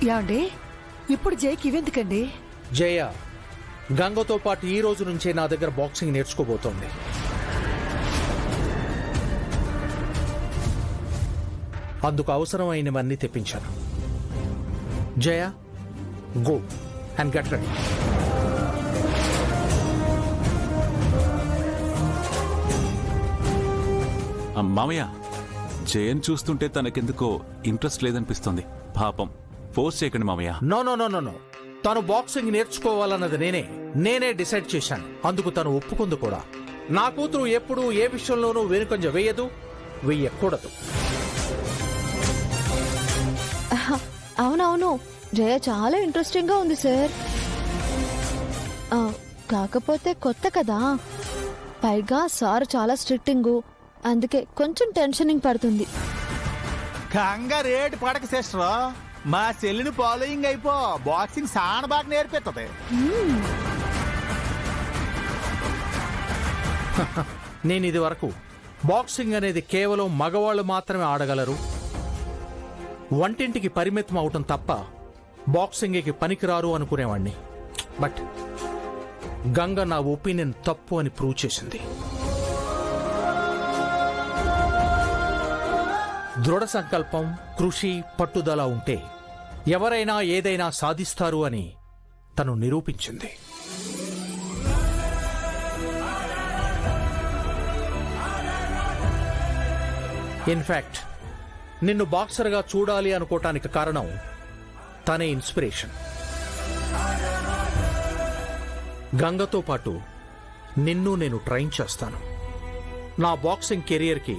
యాండి ఇప్పుడు జైకి ఇవెందుకండి? జయ గంగతో పాటు ఈ రోజు నుంచే నా దగ్గర బాక్సింగ్ నేర్చుకోబోతోంది. అందుకు అవసరమైనవన్నీ తెప్పించాను. జయ గో అండ్ గెట్ రెడీ. మామయ్య, జయన్ చూస్తుంటే తనకెందుకో ఇంట్రెస్ట్ లేదనిపిస్తుంది. పాపం, ఫోర్స్ చేయకండి మామయ్య. No no no no no తను బాక్సింగ్ నేర్చుకోవాలన్నది నేనే డిసైడ్ చేశాను. అందుకు తను ఒప్పుకుంది కూడా. నా కూతురు ఎప్పుడూ ఏ విషయంలోనూ వెనుకంజ వేయదు, వెయ్యకూడదు. అవునవును, జయ చాలా ఇంట్రెస్టింగ్ గా ఉంది సార్. కాకపోతే కొత్త కదా, పైగా సార్ చాలా స్ట్రిక్టింగ్, అందుకే కొంచెం టెన్షనింగ్ పడుతుంది. కంగారేటు పడక సిస్టర్, మా చెల్లిని ఫాలోయింగ్ అయిపో, బాక్సింగ్ చాలా బాగా నేర్పిస్తుంది. నేను ఇది వరకు బాక్సింగ్ అనేది కేవలం మగవాళ్ళు మాత్రమే ఆడగలరు, వంటింటికి పరిమితం అవటం తప్ప బాక్సింగ్కి పనికిరారు అనుకునేవాణ్ణి. బట్ గంగ నా ఒపీనియన్ తప్పు అని ప్రూవ్ చేసింది. దృఢ సంకల్పం, కృషి, పట్టుదల ఉంటే ఎవరైనా ఏదైనా సాధిస్తారు అని తను నిరూపించింది. ఇన్ఫాక్ట్ నిన్ను బాక్సర్గా చూడాలి అనుకోవటానికి కారణం తనే ఇన్స్పిరేషన్. గంగతో పాటు నిన్ను నేను ట్రైన్ చేస్తాను. నా బాక్సింగ్ కెరియర్కి